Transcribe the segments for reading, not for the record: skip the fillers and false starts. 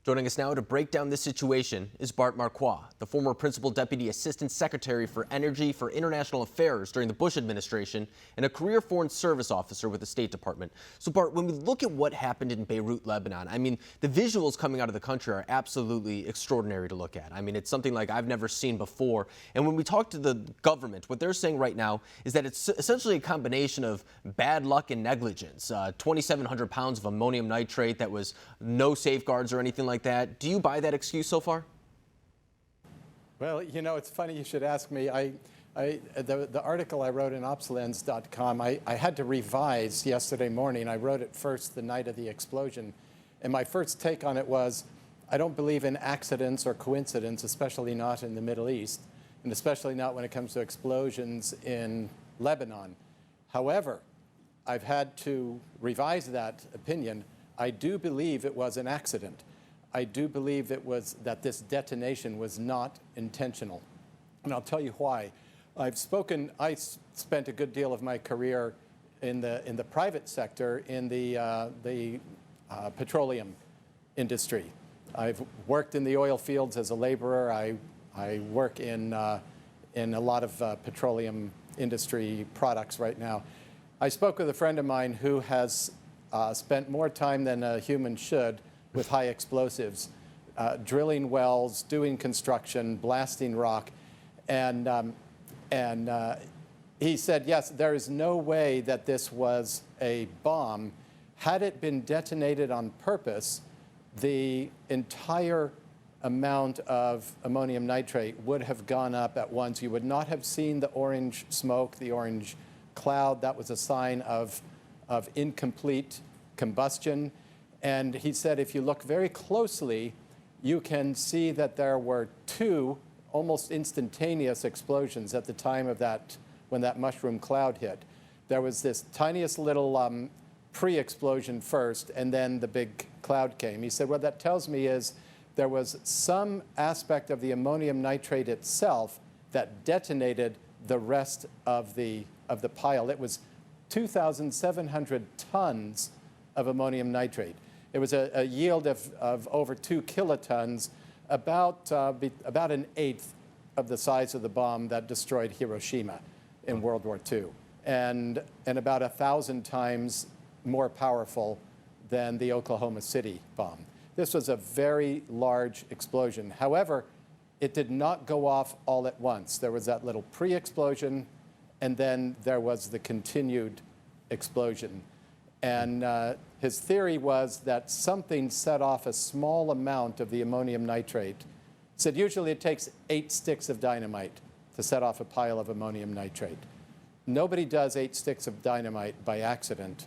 Joining us now to break down this situation is Bart Marcois, the former Principal Deputy Assistant Secretary for Energy for International Affairs during the Bush administration and a career Foreign Service officer with the State Department. So Bart, when we look at what happened in Beirut, Lebanon, I mean, the visuals coming out of the country are absolutely extraordinary to look at. I mean, it's something like I've never seen before. And when we talk to the government, what they're saying right now is that it's essentially a combination of bad luck and negligence. 2,700 pounds of ammonium nitrate that was no safeguards or anything like that. Do you buy that excuse so far? Well, you know, it's funny you should ask me. The article I wrote in Opslens.com, I had to revise yesterday morning. I wrote it first the night of the explosion. And my first take on it was, I don't believe in accidents or coincidence, especially not in the Middle East, and especially not when it comes to explosions in Lebanon. However, I've had to revise that opinion. I do believe it was an accident. I do believe that this detonation was not intentional. And I'll tell you why. I spent a good deal of my career in the private sector in the petroleum industry. I've worked in the oil fields as a laborer. I work in a lot of petroleum industry products right now. I spoke with a friend of mine who has spent more time than a human should with high explosives, drilling wells, doing construction, blasting rock. And he said, yes, there is no way that this was a bomb. Had it been detonated on purpose, the entire amount of ammonium nitrate would have gone up at once. You would not have seen the orange smoke, the orange cloud. That was a sign of incomplete combustion. And he said, if you look very closely, you can see that there were two almost instantaneous explosions at the time of when that mushroom cloud hit. There was this tiniest little pre-explosion first, and then the big cloud came. He said, what that tells me is there was some aspect of the ammonium nitrate itself that detonated the rest of the pile. It was 2,700 tons of ammonium nitrate. It was a yield of over 2 kilotons, about an eighth of the size of the bomb that destroyed Hiroshima in World War II, and about 1,000 times more powerful than the Oklahoma City bomb. This was a very large explosion. However, it did not go off all at once. There was that little pre-explosion, and then there was the continued explosion. And his theory was that something set off a small amount of the ammonium nitrate. He said usually it takes 8 sticks of dynamite to set off a pile of ammonium nitrate. Nobody does 8 sticks of dynamite by accident,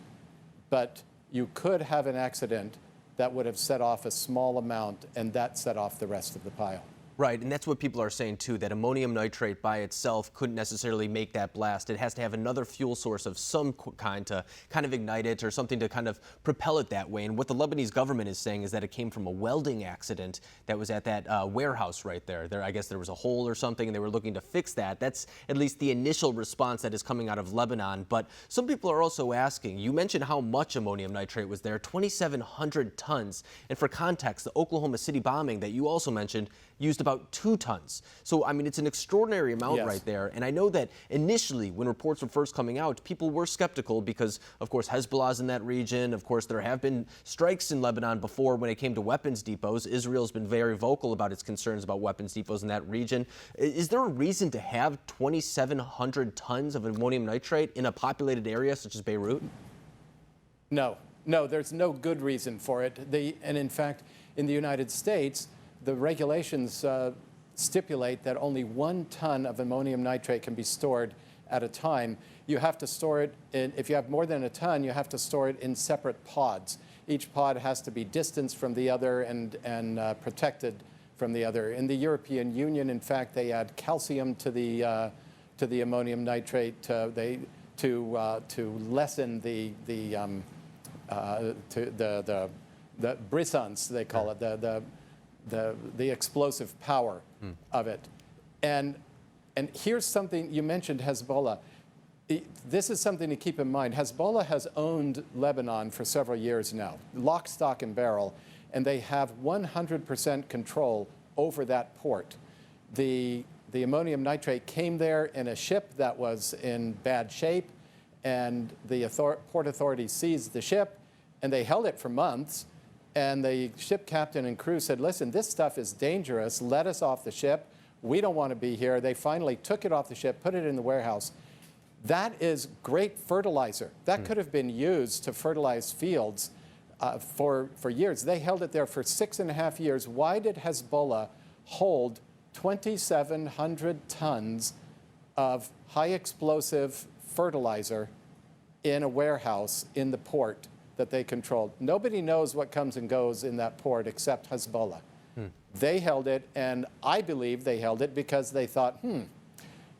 but you could have an accident that would have set off a small amount, and that set off the rest of the pile. Right, and that's what people are saying too, that ammonium nitrate by itself couldn't necessarily make that blast. It has to have another fuel source of some kind to kind of ignite it or something to kind of propel it that way. And what the Lebanese government is saying is that it came from a welding accident that was at that warehouse right there. I guess there was a hole or something and they were looking to fix that. That's at least the initial response that is coming out of Lebanon. But some people are also asking, you mentioned how much ammonium nitrate was there, 2,700 tons. And for context, the Oklahoma City bombing that you also mentioned used about 2 tons. So, I mean, it's an extraordinary amount right there. And I know that initially, when reports were first coming out, people were skeptical because, of course, Hezbollah's in that region. Of course, there have been strikes in Lebanon before when it came to weapons depots. Israel's been very vocal about its concerns about weapons depots in that region. Is there a reason to have 2,700 tons of ammonium nitrate in a populated area such as Beirut? No, there's no good reason for it. And in fact, in the United States, the regulations stipulate that only 1 ton of ammonium nitrate can be stored at a time. You have to store it if you have more than a ton, you have to store it in separate pods. Each pod has to be distanced from the other and protected from the other. In the European Union, in fact, they add calcium to the ammonium nitrate to lessen the brisance, they call it, the explosive power of it. And here's something, you mentioned Hezbollah. This is something to keep in mind. Hezbollah has owned Lebanon for several years now, lock, stock, and barrel. and they have 100% control over that port. The ammonium nitrate came there in a ship that was in bad shape, and the port authority seized the ship, and they held it for months. And the ship captain and crew said, listen, this stuff is dangerous. Let us off the ship. We don't want to be here. They finally took it off the ship, put it in the warehouse. That is great fertilizer. That could have been used to fertilize fields for years. They held it there for 6.5 years. Why did Hezbollah hold 2,700 tons of high explosive fertilizer in a warehouse in the port that they controlled? Nobody knows what comes and goes in that port except Hezbollah. They held it, and I believe they held it because they thought,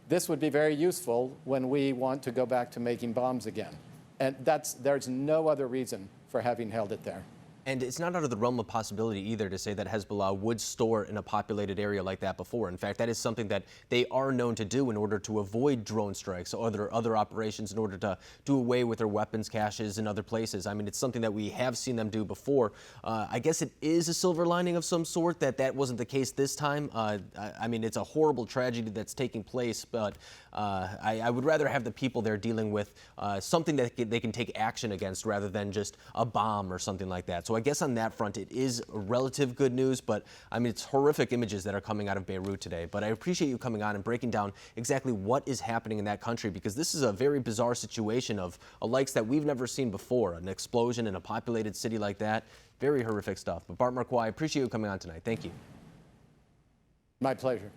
this would be very useful when we want to go back to making bombs again. And there's no other reason for having held it there. And it's not out of the realm of possibility either to say that Hezbollah would store in a populated area like that before. In fact, that is something that they are known to do in order to avoid drone strikes or other operations, in order to do away with their weapons caches in other places. I mean, it's something that we have seen them do before. I guess it is a silver lining of some sort that wasn't the case this time. I mean, it's a horrible tragedy that's taking place, but I would rather have the people there dealing with something that they can take action against rather than just a bomb or something like that. So I guess on that front, it is relative good news, but I mean, it's horrific images that are coming out of Beirut today. But I appreciate you coming on and breaking down exactly what is happening in that country, because this is a very bizarre situation of a likes that we've never seen before, an explosion in a populated city like that. Very horrific stuff. But Bart Marcois, I appreciate you coming on tonight. Thank you. My pleasure.